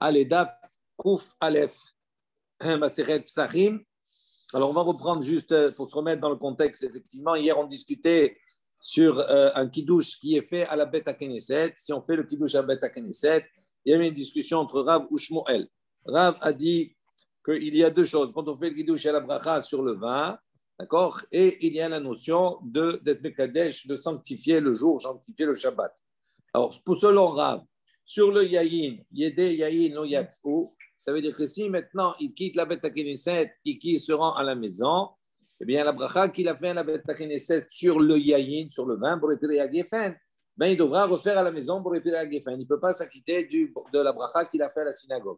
Allez, Daf, Kouf, Aleph, Maseret, Psachim. Alors, on va reprendre juste pour se remettre dans le contexte. Effectivement, hier, on discutait sur un kiddush qui est fait à la Beth HaKnesset. Si on fait le kiddush à la Beth HaKnesset, il y avait une discussion entre Rav et Shmuel. Rav a dit qu'il y a deux choses. Quand on fait le kiddush à la bracha sur le vin, d'accord, et il y a la notion d'être Mekadesh, de sanctifier le jour, sanctifier le Shabbat. Alors, selon Rav, sur le yayin, yedé yayin lo yatzou, ça veut dire que si maintenant il quitte la Beth HaKnesset et qu'il se rend à la maison, eh bien la bracha qu'il a fait à la Beth HaKnesset sur le yayin, sur le vin, pour retirer à Geffen, ben il devra refaire à la maison pour retirer à Geffen. Il ne peut pas s'acquitter de la bracha qu'il a fait à la synagogue.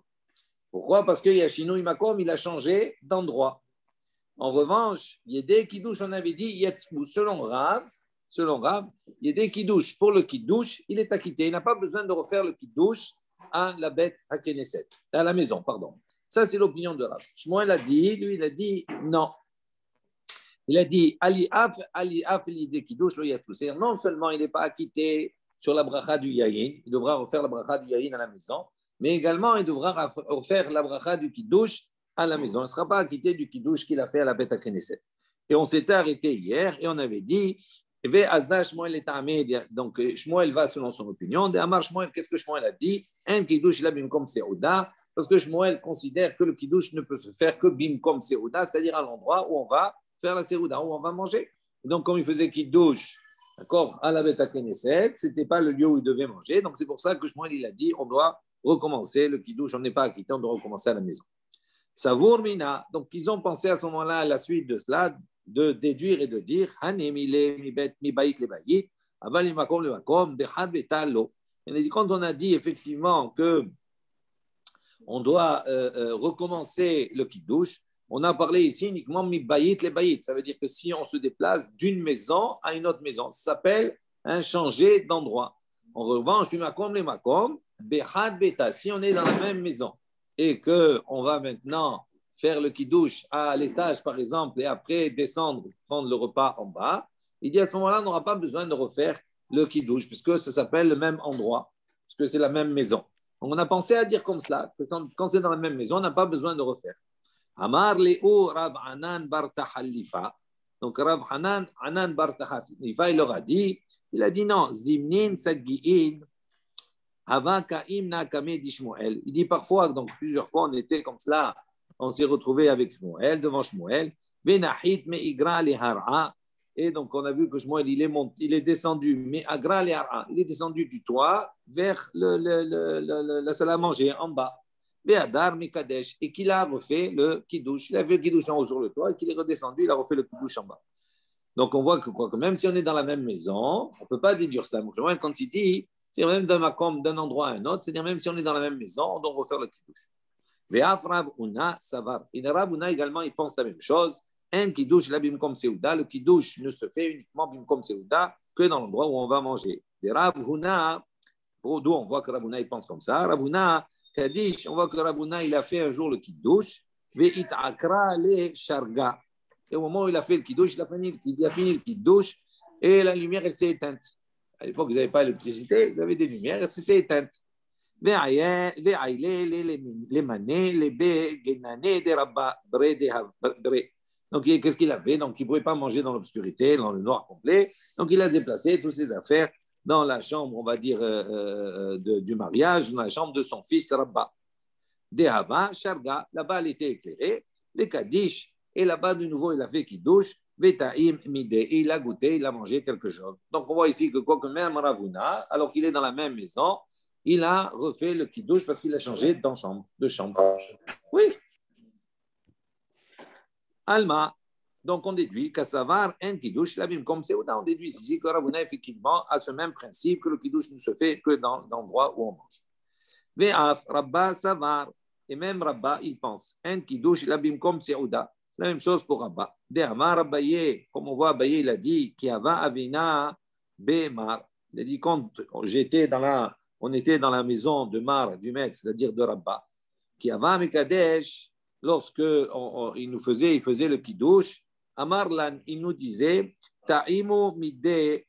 Pourquoi? Parce que Yashinu Imakom, il a changé d'endroit. En revanche, yedé kiddush, on avait dit yatzou, selon Rav, il y a des kiddush. Pour le kiddush, il est acquitté. Il n'a pas besoin de refaire le kiddush à la Beth HaKnesset, à la maison, pardon. Ça, c'est l'opinion de Rav. Shmuel a dit, lui, il a dit non. Il a dit Ali af l'idée kiddush lo yatzou. C'est-à-dire non seulement il n'est pas acquitté sur la bracha du yayin, il devra refaire la bracha du yayin à la maison, mais également il devra refaire la bracha du kiddush à la maison. Il ne sera pas acquitté du kiddush qu'il a fait à la Beth HaKnesset. Et on s'était arrêté hier et on avait dit donc Shmuel va selon son opinion. De Amar Shmuel, qu'est-ce que Shmuel a dit? Un kiddush la bimkom seouda, parce que Shmuel considère que le kiddush ne peut se faire que bimkom seouda, c'est-à-dire à l'endroit où on va faire la seouda, où on va manger. Donc comme il faisait kiddush, d'accord, à la Beth HaKnesset, c'était pas le lieu où il devait manger. Donc c'est pour ça que Shmuel il a dit, on doit recommencer le kiddush, on n'est pas acquitté, on doit recommencer à la maison. Savour mina, donc ils ont pensé à ce moment-là à la suite de cela, de déduire et de dire on a dit, quand on a dit effectivement que on doit recommencer le kiddush, on a parlé ici uniquement mi bayit les bayit. Ça veut dire que si on se déplace d'une maison à une autre maison, ça s'appelle un changer d'endroit. En revanche, du makom les makom behad beta, si on est dans la même maison et que on va maintenant faire le kiddush à l'étage, par exemple, et après descendre, prendre le repas en bas, il dit à ce moment-là, on n'aura pas besoin de refaire le kiddush, puisque ça s'appelle le même endroit, puisque c'est la même maison. Donc, on a pensé à dire comme cela, que quand c'est dans la même maison, on n'a pas besoin de refaire. Amar Léo Rav Hanan bar Tahalifa. Donc, Rav Hanan bar Tahalifa, il leur a dit non, Zimnin Sagi'in, Havakaim Nakame d'Ishmoel. Il dit parfois, donc plusieurs fois, on était comme cela. On s'est retrouvé avec Shmuel, devant Shmuel. Venahit me'igra le har'a. Et donc, on a vu que Shmuel, il est descendu, me'igra le har'a. Il est descendu du toit vers la salle à manger en bas. Ve'adar mekadesh. Et qu'il a refait le kiddush. Il a fait le kiddush en haut sur le toit et qu'il est redescendu, il a refait le kiddush en bas. Donc, on voit que même si on est dans la même maison, on ne peut pas déduire cela. Donc, Shmuel, quand il dit, c'est même d'un endroit à un autre, c'est-à-dire même si on est dans la même maison, on doit refaire le kiddush. Et Rav Huna également, il pense la même chose. Un kiddush la bimkom seouda. Le kiddush ne se fait uniquement bimkom seouda que dans l'endroit où on va manger. Et Rav Huna, d'où on voit que Rav Huna il pense comme ça. Rav Huna Kadish, on voit que Rav Huna il a fait un jour le kiddush. Ve'it akra le sharga. Et au moment où il a fait le kiddush, il a fini le kiddush et la lumière elle s'est éteinte. À l'époque, vous n'avez pas d'électricité, vous avez des lumières, elle s'est éteinte. Donc, qu'est-ce qu'il a fait? Donc, il ne pouvait pas manger dans l'obscurité, dans le noir complet. Donc, il a déplacé toutes ses affaires dans la chambre, on va dire, du mariage, dans la chambre de son fils Rabba. Dehava, Sharga, là-bas, elle était éclairée. Les Kaddish, et là-bas, de nouveau, il a fait Kiddush. Vetaim Mide, il a goûté, il a mangé quelque chose. Donc, on voit ici que quoi que même Ravuna, alors qu'il est dans la même maison, il a refait le kiddush parce qu'il a changé de chambre. Oui. Alma. Donc, on déduit qu'Assavar, un kiddush, la bim comme c'est on déduit ici que Ravuna, effectivement, a ce même principe que le kiddush ne se fait que dans l'endroit où on mange. Ve'af, Rabba, Savar. Et même Rabba, il pense. Un kiddush, la bim comme c'est la même chose pour Rabba. De'amar Rabbaye, comme on voit, Rabbaye, il a dit, Kiava Avina Be'mar. Il a dit, quand on était dans la maison de Mar, du maître, c'est-à-dire de Rabba, qui avait Mekadesh, lorsque il faisait le kiddush, Amarlan, il nous disait, Ta'imu midde,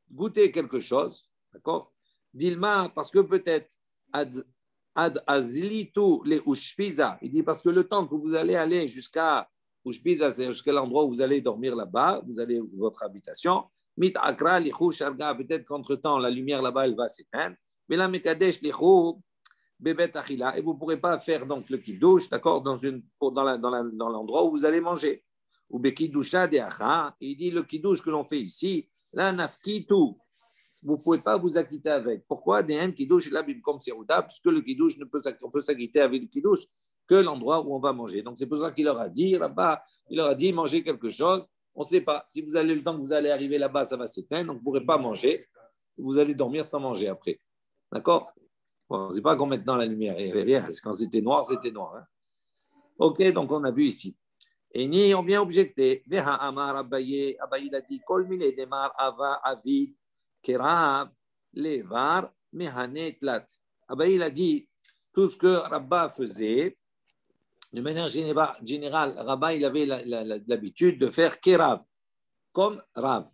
goûtez quelque chose, d'accord? Dilma, parce que peut-être, Ad azlitu le ushpiza. Il dit parce que le temps que vous allez aller jusqu'à ushpiza, c'est jusqu'à l'endroit où vous allez dormir là-bas, vous allez votre habitation. Mit akra lichu sharga. Peut-être qu'entre-temps, la lumière là-bas, elle va s'éteindre. Mais la mekadesh lichu bebet achila. Et vous ne pourrez pas faire donc le kiddush, d'accord, dans l'endroit où vous allez manger. Ou bekidusha de acha. Il dit le kiddush que l'on fait ici, la nafkitu. Vous ne pouvez pas vous acquitter avec. Pourquoi des haines kiddush là comme serouda, puisque le kiddush on peut s'acquitter avec le kiddush que l'endroit où on va manger. Donc c'est pour ça qu'il leur a dit là-bas, il leur a dit manger quelque chose. On ne sait pas. Si vous allez le temps que vous allez arriver là-bas, ça va s'éteindre, donc vous ne pourrez pas manger. Vous allez dormir sans manger après. D'accord? Bon, c'est pas qu'on maintenant la lumière. Il n'y avait rien. Quand c'était noir, c'était noir. Hein? Ok, donc on a vu ici. Et ni on vient objecter. Veha amar Abaye. Abaye a dit Kol mile demar ava avid. Kerav, Levar, Mehane, Tlat. Abaye il a dit tout ce que Rabba faisait, de manière générale, Rabba il avait l'habitude de faire Kerav, comme Rav.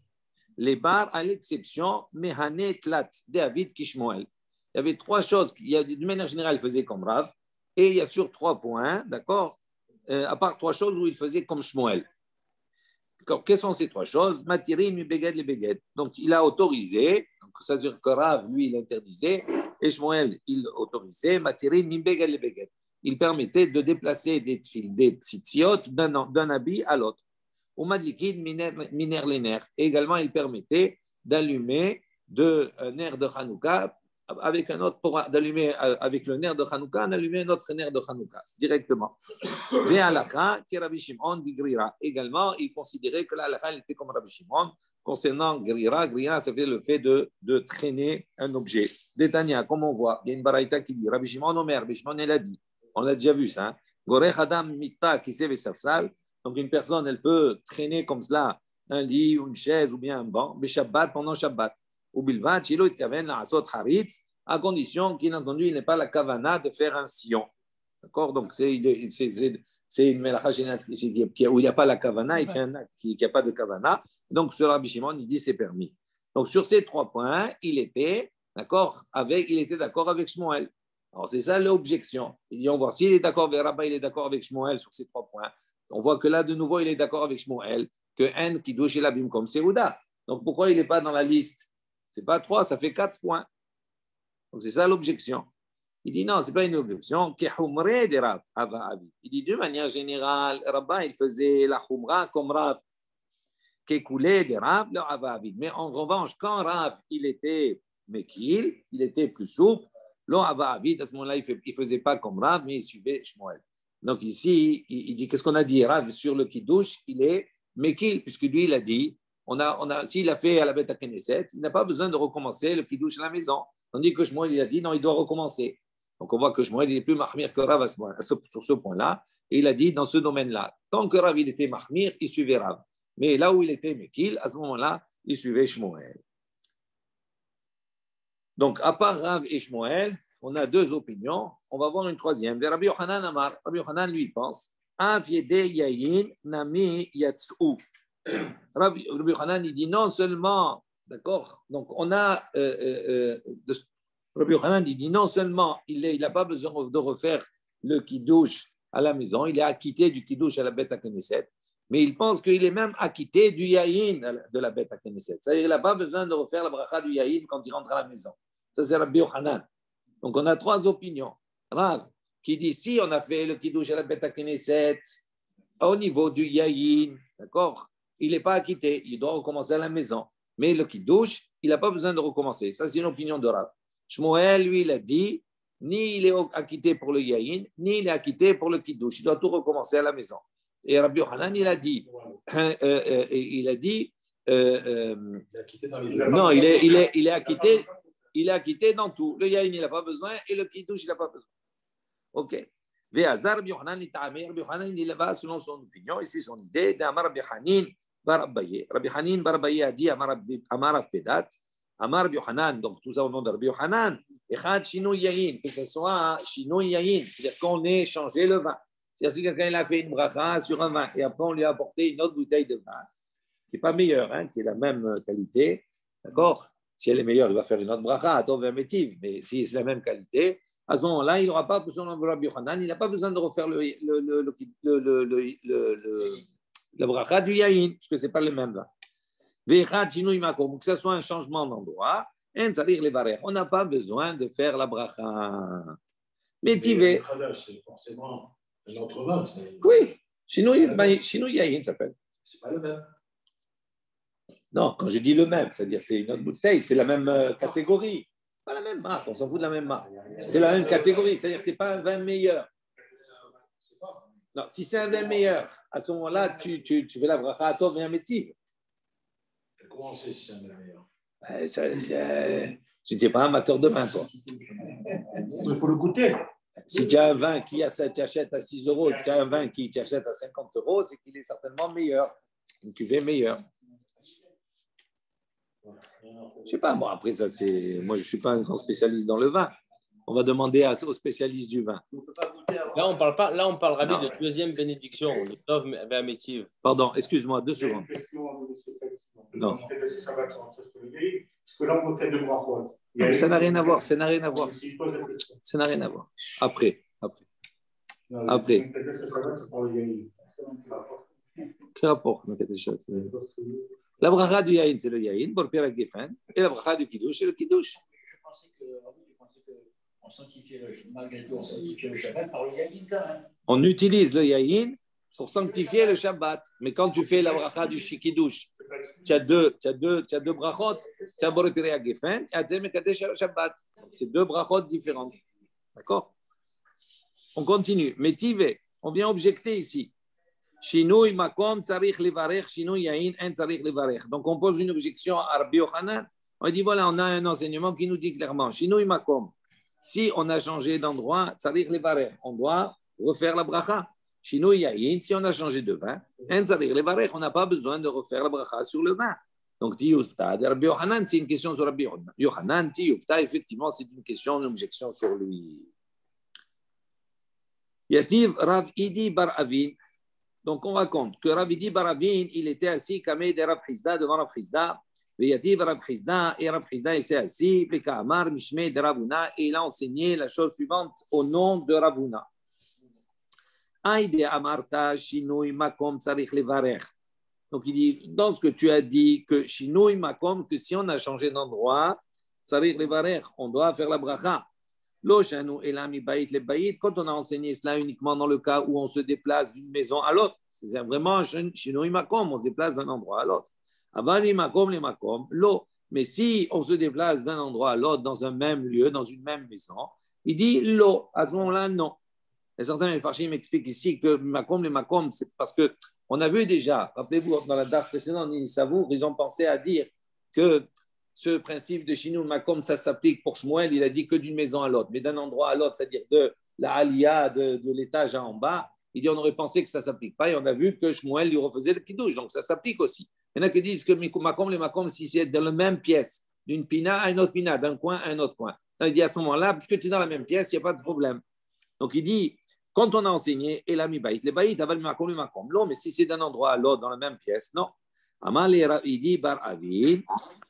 Les bars, à l'exception, Mehane, Tlat, David, Kishmoel. Il y avait trois choses, de manière générale, il faisait comme Rav, et il y a sur 3 points, d'accord, à part 3 choses où il faisait comme Shmuel. Quelles sont ces 3 choses? Matirin, Mibeged, les Beged. Donc, il a autorisé, donc ça veut dire que Rav, lui, il interdisait, et Shmuel, il autorisait, Matirin, Mibeged, les Beged. Il permettait de déplacer des tzitziot d'un habit à l'autre. Ou Madlikid, Miner, les nerfs. Et également, il permettait d'allumer un nerf de Hanouka avec un autre, pour d'allumer avec le nerf de Hanouka, on allumait un autre nerf de Hanouka directement. Également, il considérait que l'halakha était comme Rabbi Shimon. Concernant Grira, Grira, ça fait le fait de traîner un objet. Détania, comme on voit, il y a une baraïta qui dit Rabbi Shimon Omer, Rabbi Shimon, elle a dit, on l'a déjà vu ça. Gorech Adam Mitta qui s'est safsal. Donc une personne, elle peut traîner comme cela un lit, une chaise ou bien un banc, mais Shabbat pendant Shabbat. Ou Bilvat, Chilo it kaven la asot haritz, à condition qu'il entendu, il n'est pas la kavana de faire un sillon. D'accord? Donc c'est une melacha où il n'y a pas la kavana, il fait un acte qui n'a pas de kavana. Donc sur Rabbi Shimon, il dit c'est permis. Donc sur ces 3 points, il était d'accord avec Shmuel. Alors c'est ça l'objection. Il dit on voit s'il est d'accord avec Rabbi, il est d'accord avec Shmuel sur ces 3 points. On voit que là de nouveau il est d'accord avec Shmuel que en qui douche l'abim comme Seouda. Donc pourquoi il n'est pas dans la liste? C'est pas 3, ça fait 4 points. Donc c'est ça l'objection. Il dit non, ce n'est pas une objection. Il dit de manière générale, Rabba, il faisait la khumra comme Rav. Mais en revanche, quand Rav, il était mekil, il était plus souple, à ce moment-là, il ne faisait pas comme Rav, mais il suivait Shmuel. Donc ici, il dit, qu'est-ce qu'on a dit? Rav, sur le kiddush, il est mekil, puisque lui, il a dit, s'il a fait à la bête à Knesset, il n'a pas besoin de recommencer le kiddush à la maison. Tandis que Shmuel, il a dit, non, il doit recommencer. Donc on voit que Shmuel, il est plus mahmir que Rav sur ce point-là. Et il a dit, dans ce domaine-là, tant que Rav, il était mahmir, il suivait Rav. Mais là où il était mekil, à ce moment-là, il suivait Shmuel. Donc, à part Rav et Shmuel, on a 2 opinions. On va voir une troisième. Rabbi Yochanan Amar. Rabbi Yochanan, lui, pense. Av yede yayin nami yats'u. Rabbi Yochanan, il dit non seulement, d'accord, donc on a, Rabbi Yochanan, il dit non seulement il n'a pas besoin de refaire le kiddush à la maison, il est acquitté du kiddush à la bête à Knesset, mais il pense qu'il est même acquitté du yayin de la bête à Knesset. C'est-à-dire qu'il n'a pas besoin de refaire la bracha du yayin quand il rentre à la maison. Ça, c'est Rabbi Yochanan. Donc on a 3 opinions. Rav, qui dit si on a fait le kiddush à la bête à Knesset, au niveau du yayin, d'accord, il n'est pas acquitté, il doit recommencer à la maison. Mais le kiddush, il n'a pas besoin de recommencer. Ça, c'est une opinion de Rav. Shmuel, lui, il a dit, ni il est acquitté pour le yayin, ni il est acquitté pour le kiddush. Il doit tout recommencer à la maison. Et Rabbi Yochanan, il a dit, non, il est acquitté dans tout. Le yayin, il n'a pas besoin, et le kiddush, il n'a pas besoin. OK. Rabbi Yochanan, il va selon son opinion, il suit son idée, d'Amar Rabbi Hanin bar Abaye. Rabbi Hanin bar Abaye a dit Amar Pedat, Amar Rabbi Yochanan, donc tout ça au nom de Rabbi Yochanan, Echad Shinu Yayin, que ce soit Shinu Yayin, c'est-à-dire qu'on ait changé le vin. C'est-à-dire si quelqu'un a fait une bracha sur un vin et après on lui a apporté une autre bouteille de vin, qui n'est pas meilleure, hein, qui est la même qualité, d'accord? Si elle est meilleure, il va faire une autre bracha, Tov Métiv, mais si c'est la même qualité, À ce moment-là, il n'aura pas besoin de Rabbi Yochanan, il n'a pas besoin de refaire la bracha du yaïn, parce que ce n'est pas le même là. Que ce soit un changement d'endroit, on n'a pas besoin de faire la bracha. Mais tu veux. C'est forcément un autre vin. Oui, Shinui Yahin s'appelle. C'est pas le même. Non, quand je dis le même, c'est-à-dire c'est une autre bouteille, c'est la même catégorie. Pas la même marque, on s'en fout de la même marque. C'est la même catégorie, c'est-à-dire que ce n'est pas un vin meilleur. Non, si c'est un vin meilleur, à ce moment-là, tu fais la bracha à toi, mais un métier. Comment c'est si c'est un vin meilleur? Tu n'es pas amateur de vin, toi. Il faut le goûter. Si tu as un vin qui t'achète à 6 euros, tu as un vin qui t'achète à 50 euros, c'est qu'il est certainement meilleur. Une cuvée meilleure. Je ne sais pas, bon, après, ça, c'est. Moi, je ne suis pas un grand spécialiste dans le vin. On va demander aux spécialistes du vin. Là, on parle pas. Là, on parle Rabbi de deuxième bénédiction, de Tov Ve'amétiv. Pardon, excuse-moi, 2 secondes. Non. Parce que là, on fait deux brachot. Mais ça n'a rien à voir, ça n'a rien à voir. Ça n'a rien à voir. Après. Quel rapport? La bracha du yaïn, c'est le yaïn, pour Pierre Geffen, et la bracha du kiddush, c'est le kiddush. Je pensais qu'on sanctifiait malgré tout, on sanctifiait le Shabbat par le yaïn quand même. On utilise le yaïn pour sanctifier le Shabbat. Mais quand tu fais la bracha du kiddush, tu as deux brachot, tu as Boré Pierre Geffen et Atem Mekadesh Shabbat. C'est deux brachot différentes. D'accord? On continue. Métivé, on vient objecter ici. Shinui makom tsarich levarech, shinui yain en tsarich levarech. Donc on pose une objection à Rabbi Yochanan. On dit voilà, on a un enseignement qui nous dit clairement Shinui makom. Si on a changé d'endroit, tsarich levarech, on doit refaire la bracha. Shinui yain, si on a changé de vin, en tsarich levarech, on n'a pas besoin de refaire la bracha sur le vin. Donc tiyufta, Rabbi Yochanan, c'est une question sur Rabbi Yochanan. Tiyufta, effectivement, c'est une question, une objection sur lui. Yativ Rav Idi Bar Avin. Donc, on raconte que Rav Idi Bar Avin, il était assis kamei de Rav Chizda, devant Rav Chizda. Yativ Rav Chizda, et Rav Chizda, il s'est assis, Peka'amar, Mishmei de Ravuna, et il a enseigné la chose suivante au nom de Ravuna. Aïde Amarta, Shinui Makom Tsarich Levarech. Donc, il dit, dans ce que tu as dit, que Shinui Makom, que si on a changé d'endroit, Tsarich Levarech, on doit faire la bracha. Quand on a enseigné cela uniquement dans le cas où on se déplace d'une maison à l'autre, c'est vraiment Shinui Makom, on se déplace d'un endroit à l'autre. Avali Makom les Makom, l'eau. Mais si on se déplace d'un endroit à l'autre, dans un même lieu, dans une même maison, il dit l'eau. À ce moment-là, non. Et certains Mefarshim m'expliquent ici que Makom les Makom, c'est parce qu'on a vu déjà, rappelez-vous, dans la date précédente, ils ont pensé à dire que ce principe de Shinui Makom, ça s'applique pour Shmuel, il a dit que d'une maison à l'autre, mais d'un endroit à l'autre, c'est-à-dire de la Aliyah, de l'étage en bas, il dit on aurait pensé que ça ne s'applique pas, et on a vu que Shmuel lui refaisait le kiddush, donc ça s'applique aussi. Il y en a qui disent que Makom, les Makom, si c'est dans la même pièce, d'une pina à une autre pina, d'un coin à un autre coin. Donc, il dit à ce moment-là, puisque tu es dans la même pièce, il n'y a pas de problème. Donc il dit, quand on a enseigné, et la mi baït, les baït, aval Makom, les Makom, mais si c'est d'un endroit à l'autre, dans la même pièce, non. Amal et Ravidi Bar Avid.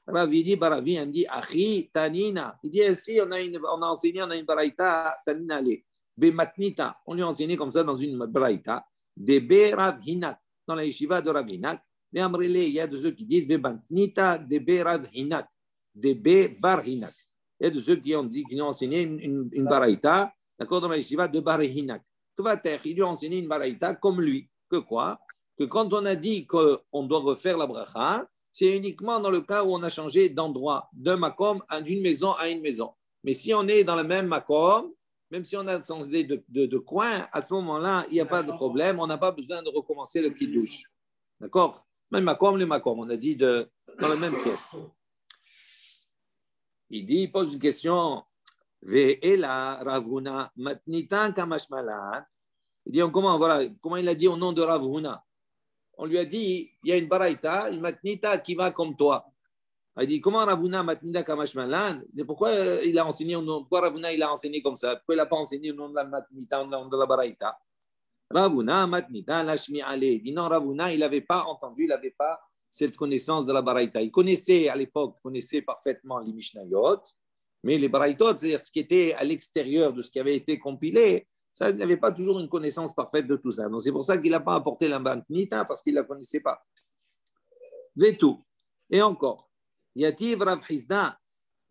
Ravidi Bar Avid, il dit Achi Tanina. Il dit ici, on a enseigné, on a une baraita Tanina le. Bematnita. On lui a enseigné comme ça dans une baraita. De Be Rav Hinak. Dans la yeshiva de Rav Hinak. De Amrele, il y a de ceux qui disent Bematnita de Be Rav Hinak. De Be Bar Hinak. Il y a de ceux qui ont dit, qui ont enseigné une baraita, d'accord, dans la yeshiva de Bar Hinak. Que va-t-il? Il lui a enseigné une baraita comme lui. Que quoi? Que quand on a dit qu'on doit refaire la bracha, c'est uniquement dans le cas où on a changé d'endroit, d'un makom, d'une maison à une maison. Mais si on est dans le même makom, même si on a changé de coin, à ce moment-là, il n'y a pas de problème, on n'a pas besoin de recommencer le kiddush. D'accord? Même makom, les makom, on a dit dans la même pièce. Il pose une question. Ve'ela Ravuna matnitan kamashmalan. Il dit comment il a dit au nom de Ravuna. On lui a dit, il y a une baraita, une matnita qui va comme toi. Il dit, comment Ravuna matnita kamashmalan? C'est pourquoi il a enseigné, pourquoi Ravuna il a enseigné comme ça? Pourquoi il n'a pas enseigné au nom de la matnita, au nom de la baraita? Ravuna matnita lashmi ale. Il dit non, Ravuna, il n'avait pas entendu, il n'avait pas cette connaissance de la baraita. Il connaissait à l'époque, parfaitement les Mishnayot, Mais les Braïtot, c'est-à-dire ce qui était à l'extérieur de ce qui avait été compilé, ça, il n'avait pas toujours une connaissance parfaite de tout ça. Donc, c'est pour ça qu'il n'a pas apporté la Bantnita, parce qu'il ne la connaissait pas. Vetu. Et encore, Yativ Rav Hizda.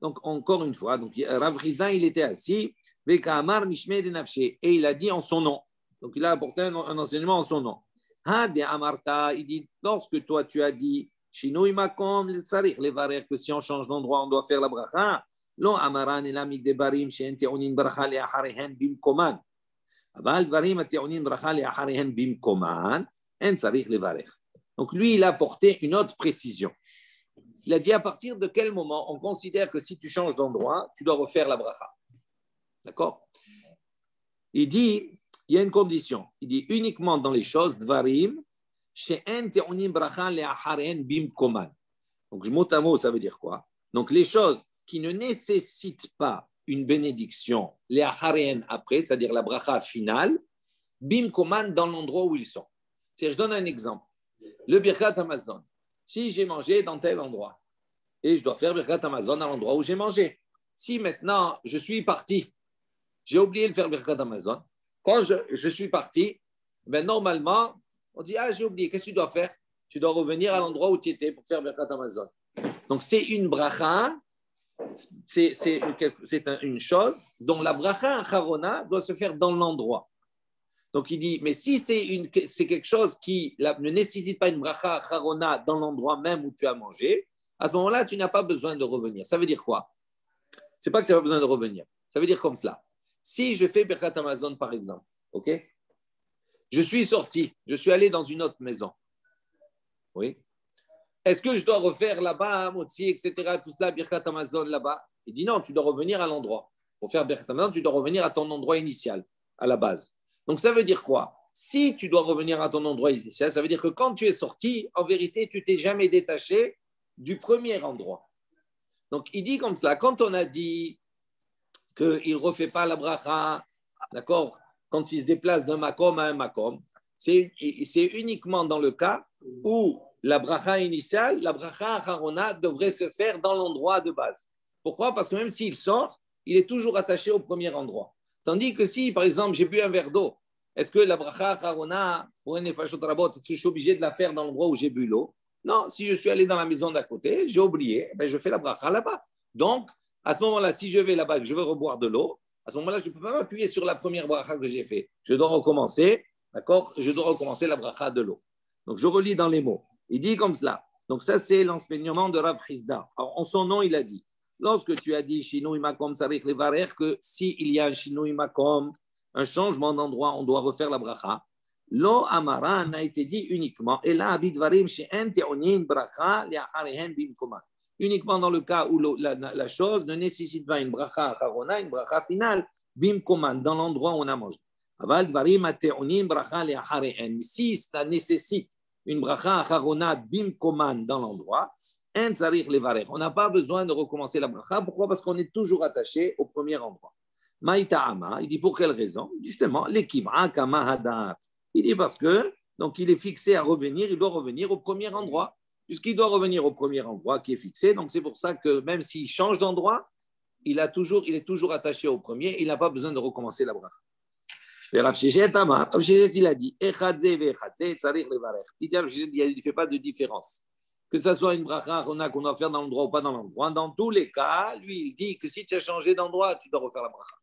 Donc, encore une fois, donc, Rav Hizda, il était assis, Vekamar Mishme de Nafshe, et il a dit en son nom. Donc, il a apporté un enseignement en son nom. Ha de Amarta, il dit, lorsque toi tu as dit, Shinui Makom, le Tsarich, les varer, que si on change d'endroit, on doit faire la bracha. Lo Amaran et l'ami de Barim, chez Enteonin Bracha, les Aharehen Bim Koman. Aval Dvarim, Enteonin Bracha, les Aharehen Bim Koman, en Tsarich, les varer. Donc, lui, il a apporté une autre précision. Il a dit à partir de quel moment on considère que si tu changes d'endroit, tu dois refaire la bracha. D'accord? Il dit, il y a une condition. Il dit uniquement dans les choses, dvarim, she'en te'onim bracha le'acharen bim koman. Donc, mot à mot, ça veut dire quoi? Donc, les choses qui ne nécessitent pas une bénédiction, le'acharen après, c'est-à-dire la bracha finale, bim koman dans l'endroit où ils sont. C'est-à-dire, je donne un exemple. Le Birkat Amazon. Si j'ai mangé dans tel endroit et je dois faire Birkat Amazon à l'endroit où j'ai mangé. Si maintenant je suis parti, j'ai oublié de faire Birkat Amazon, quand je suis parti, ben normalement, on dit ah, j'ai oublié, qu'est-ce que tu dois faire? Tu dois revenir à l'endroit où tu étais pour faire Birkat Amazon. Donc c'est une bracha, c'est une chose dont la bracha Harona doit se faire dans l'endroit. Donc, il dit, mais si c'est quelque chose qui ne nécessite pas une bracha harona dans l'endroit même où tu as mangé, à ce moment-là, tu n'as pas besoin de revenir. Ça veut dire quoi? C'est pas que tu n'as pas besoin de revenir. Ça veut dire comme cela. Si je fais Birkat Amazon, par exemple, ok? Je suis sorti, je suis allé dans une autre maison. Oui. Est-ce que je dois refaire là-bas, Motzi, etc., tout cela, Birkat Amazon là-bas? Il dit non, tu dois revenir à l'endroit. Pour faire Birkat Amazon, tu dois revenir à ton endroit initial, à la base. Donc, ça veut dire quoi? Si tu dois revenir à ton endroit initial, ça veut dire que quand tu es sorti, en vérité, tu t'es jamais détaché du premier endroit. Donc, il dit comme cela, quand on a dit qu'il ne refait pas la bracha, d'accord, quand il se déplace d'un makom à un makom, c'est uniquement dans le cas où la bracha initiale, la bracha harona devrait se faire dans l'endroit de base. Pourquoi? Parce que même s'il sort, il est toujours attaché au premier endroit. Tandis que si, par exemple, j'ai bu un verre d'eau, est-ce que la bracha harona, pour un nefashot rabot, je suis obligé de la faire dans l'endroit où j'ai bu l'eau? Non, si je suis allé dans la maison d'à côté, j'ai oublié, ben je fais la bracha là-bas. Donc, à ce moment-là, si je vais là-bas et que je veux reboire de l'eau, à ce moment-là, je ne peux pas m'appuyer sur la première bracha que j'ai fait. Je dois recommencer, d'accord? Je dois recommencer la bracha de l'eau. Donc, je relis dans les mots. Il dit comme cela. Donc, ça, c'est l'enseignement de Rav Hizda. Alors, en son nom, il a dit, lorsque tu as dit Shinui Makom Sarich Levarer, que s'il y a un Shinui Makom, un changement d'endroit, on doit refaire la bracha. Lo Amaran a été dit uniquement, et là, Abidvarim She'en Teonin Bracha Le'acharihen Bim Koma. Uniquement dans le cas où la chose ne nécessite pas une bracha acharona, une bracha finale, Bim Koman, dans l'endroit où on a mangé. Aval Dvarim Teonin Bracha Le'acharihen. Si ça nécessite une bracha acharona, Bim Koman, dans l'endroit, on n'a pas besoin de recommencer la bracha. Pourquoi? Parce qu'on est toujours attaché au premier endroit. Maïta'ama, il dit pour quelle raison? Justement, l'ékivra kama hadar. Il dit parce que, donc il est fixé à revenir, il doit revenir au premier endroit. Puisqu'il doit revenir au premier endroit qui est fixé, donc c'est pour ça que même s'il change d'endroit, il est toujours attaché au premier, il n'a pas besoin de recommencer la bracha. Et Rav Sheshet Amar, Rav Sheshet, il a dit, il ne fait pas de différence. Que ce soit une bracha qu'on doit faire dans l'endroit ou pas dans l'endroit. Dans tous les cas, lui, il dit que si tu as changé d'endroit, tu dois refaire la bracha.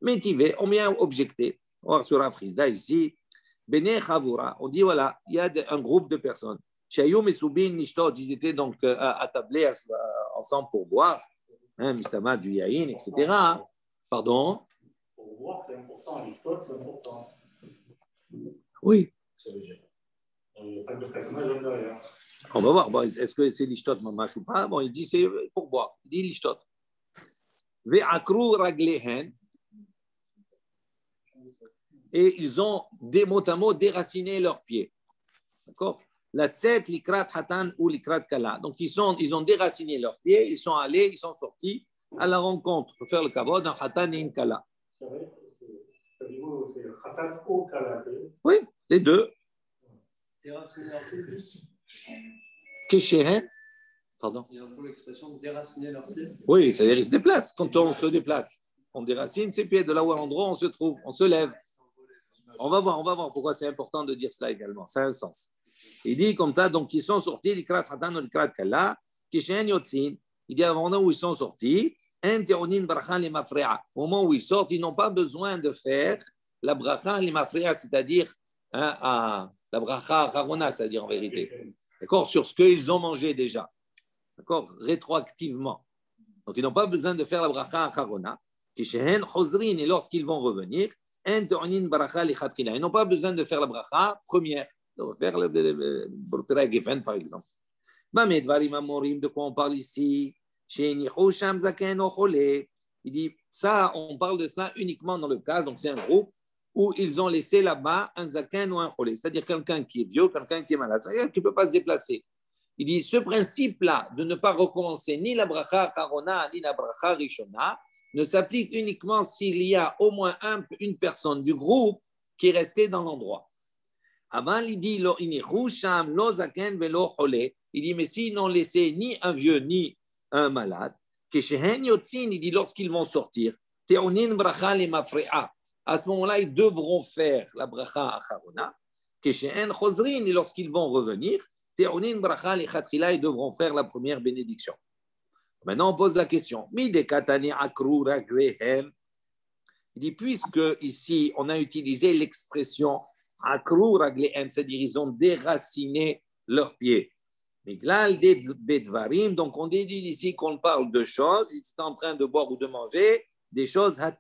Mais Tivé, on vient objecter. On va sur Rav Hizda ici. Bene Chavura, on dit voilà, il y a un groupe de personnes. Shayum et Soubin Nishtot, ils étaient donc attablés ensemble pour boire, Mistama, du Yahin, etc. Pardon? Pour voir, c'est important. L'histoire, c'est important. Oui. Il n'y a pas de personnage derrière. On va voir. Bon, est-ce que c'est l'ishtot mamash ou pas? Bon, il dit c'est pour boire. Il dit l'ishtot. Ve'akru raglehen. Et ils ont, mot à mot, déraciné leurs pieds. D'accord? La tset, likrat hatan ou likrat kala. Donc, ils ont déraciné leurs pieds, ils sont allés, ils sont sortis à la rencontre pour faire le kavod d'un hatan et une kala. C'est vrai, c'est hatan ou kala. Oui, les deux. Keshehen. Pardon? Il y a un peu l'expression de déraciner leurs pieds. Oui, c'est-à-dire qu'ils se déplacent. Quand on se déplace, on déracine ses pieds de là où à l'endroit où on se trouve, on se lève. On va voir pourquoi c'est important de dire cela également. Ça a un sens. Il dit comme ça, donc ils sont sortis, l'ikrat hatan ou l'ikrat kala, kishen yotzin. Il dit à un moment où ils sont sortis, au moment où ils sortent, ils n'ont pas besoin de faire la bracha limafria, c'est-à-dire la bracha harona, c'est-à-dire en vérité. D'accord? Sur ce qu'ils ont mangé déjà. D'accord? Rétroactivement. Donc ils n'ont pas besoin de faire la bracha harona. Et lorsqu'ils vont revenir, ils n'ont pas besoin de faire la bracha première, de faire le Geffen par exemple. De quoi on parle ici? Il dit, ça, on parle de cela uniquement dans le cas, donc c'est un groupe où ils ont laissé là-bas un zaken ou un cholé, c'est-à-dire quelqu'un qui est vieux, quelqu'un qui est malade, c'est-à-dire qui ne peut pas se déplacer. Il dit, ce principe-là de ne pas recommencer ni la bracha harona ni la bracha rishona ne s'applique uniquement s'il y a au moins une personne du groupe qui est restée dans l'endroit. Avant, il dit, il dit, mais s'ils n'ont laissé ni un vieux ni un malade, il dit, lorsqu'ils vont sortir, à ce moment-là, ils devront faire la bracha acharona, et lorsqu'ils vont revenir, ils devront faire la première bénédiction. Maintenant, on pose la question. Il dit, puisque ici, on a utilisé l'expression akru raglehem, c'est-à-dire ils ont déraciné leurs pieds. Donc, on déduit ici qu'on parle de choses, ils sont en train de boire ou de manger, des choses, ça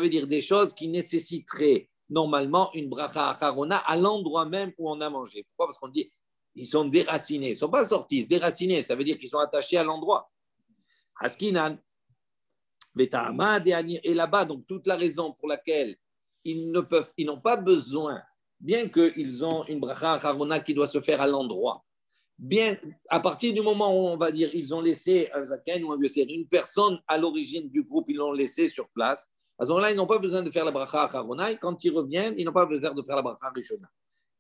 veut dire des choses qui nécessiteraient normalement une bracha acharona à l'endroit même où on a mangé. Pourquoi? Parce qu'on dit ils sont déracinés, ils ne sont pas sortis, déracinés, ça veut dire qu'ils sont attachés à l'endroit. Haskinan, et là-bas, donc toute la raison pour laquelle ils n'ont pas besoin, bien qu'ils ont une bracha acharona qui doit se faire à l'endroit, bien à partir du moment où on va dire ils ont laissé un zaken ou un vieux, une personne à l'origine du groupe, ils l'ont laissé sur place, à ce moment-là, ils n'ont pas besoin de faire la bracha acharona, et quand ils reviennent, ils n'ont pas besoin de faire la bracha rishona.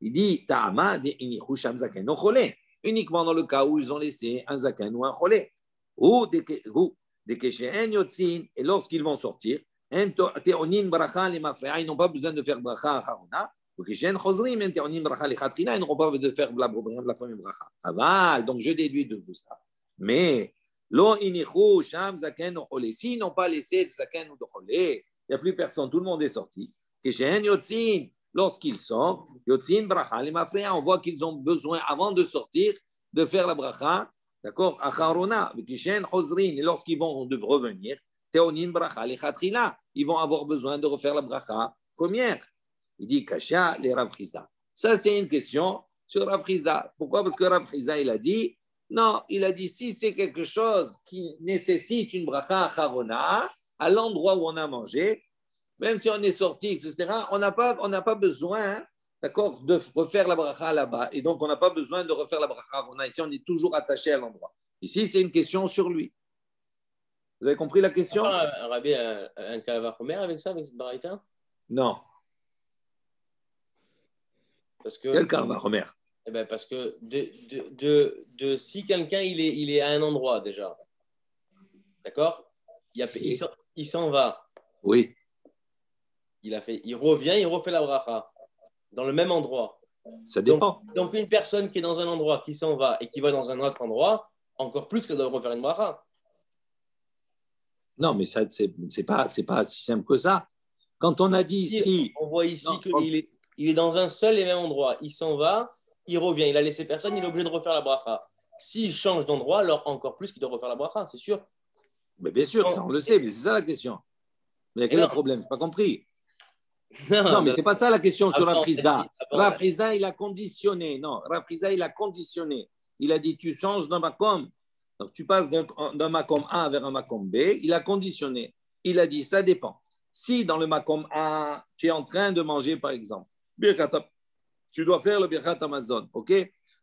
Il dit Ta'ama de inichu sham zaken o cholé, uniquement dans le cas où ils ont laissé un zaken ou un cholé. Ou de keshen yotzin, et lorsqu'ils vont sortir, teonin bracha le mafrea, ils n'ont pas besoin de faire bracha acharona. Ou keshen chozrim, teonin bracha le chatrina, ils n'auront pas besoin de faire la première bracha. Aval, donc je déduis de tout ça. Mais lo inichu sham zaken o cholé, s'ils n'ont pas laissé de zaken ou de cholé, il n'y a plus personne, tout le monde est sorti. Keshen yotzin, lorsqu'ils sortent, on voit qu'ils ont besoin, avant de sortir, de faire la bracha, d'accord, acharona, et lorsqu'ils vont revenir, ils vont avoir besoin de refaire la bracha première. Il dit, Kasha, les Rav Chizda. Ça, c'est une question sur Rav Chizda. Pourquoi? Parce que Rav Chizda, il a dit, non, il a dit, si c'est quelque chose qui nécessite une bracha acharona, à l'endroit où on a mangé, même si on est sorti, etc., on n'a pas besoin, d'accord, de refaire la bracha là-bas. Et donc, on n'a pas besoin de refaire la bracha. Ici, on est toujours attaché à l'endroit. Ici, c'est une question sur lui. Vous avez compris la question? Rabbi, un calva Homer avec ça, avec cette baraita? Non. Parce que, quel calva Homer? Eh ben parce que si quelqu'un il est à un endroit déjà, d'accord, il s'en va. Oui. Il revient, il refait la bracha dans le même endroit. Ça dépend. Donc une personne qui est dans un endroit, qui s'en va et qui va dans un autre endroit, encore plus qu'elle doit refaire une bracha. Non, mais ça, c'est pas si simple que ça. Quand on a dit ici... On voit ici qu'il est dans un seul et même endroit. Il s'en va, il revient, il a laissé personne, il est obligé de refaire la bracha. S'il change d'endroit, alors encore plus qu'il doit refaire la bracha, c'est sûr. Mais bien sûr, ça on le sait, mais c'est ça la question. Mais quel est le problème? Je n'ai pas compris. Non, mais ce n'est pas ça la question sur Rav Chizda. Rav Chizda, il a conditionné. Non, Rav Chizda, il a conditionné. Il a dit, tu changes d'un makom. Donc, tu passes d'un makom A vers un makom B. Il a conditionné. Il a dit, ça dépend. Si dans le makom A, tu es en train de manger, par exemple, tu dois faire le birkat Amazon, ok?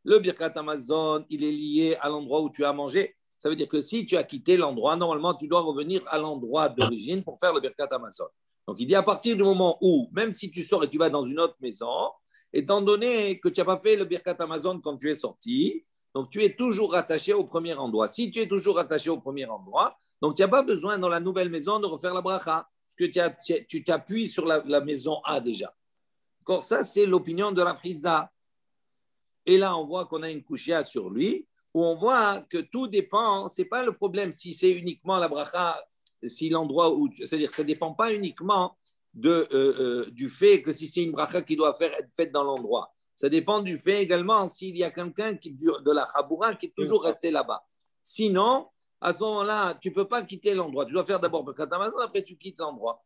Le birkat Amazon, il est lié à l'endroit où tu as mangé. Ça veut dire que si tu as quitté l'endroit, normalement, tu dois revenir à l'endroit d'origine pour faire le birkat Amazon. Donc, il dit à partir du moment où, même si tu sors et tu vas dans une autre maison, étant donné que tu n'as pas fait le Birkat Amazon quand tu es sorti, donc tu es toujours rattaché au premier endroit. Si tu es toujours rattaché au premier endroit, donc tu n'as pas besoin dans la nouvelle maison de refaire la bracha, parce que tu t'appuies sur la maison A déjà. D'accord, ça, c'est l'opinion de Rav Hizda. Et là, on voit qu'on a une kushia sur lui, où on voit que tout dépend, ce n'est pas le problème si c'est uniquement la bracha, si l'endroit où, c'est-à-dire ça ne dépend pas uniquement du fait que si c'est une bracha qui doit être faite dans l'endroit. Ça dépend du fait également s'il y a quelqu'un de la chaboura qui est toujours resté là-bas. Sinon, à ce moment-là, tu ne peux pas quitter l'endroit. Tu dois faire d'abord le katamazon, après tu quittes l'endroit.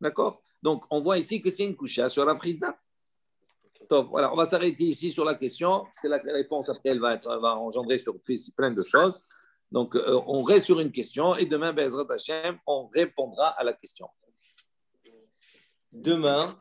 D'accord? Donc, on voit ici que c'est une kushia sur la prise d'âme. Voilà, on va s'arrêter ici sur la question, parce que la réponse après, elle va engendrer sur plein de choses. Donc, on reste sur une question et demain, Bezrat Hashem, on répondra à la question. Demain,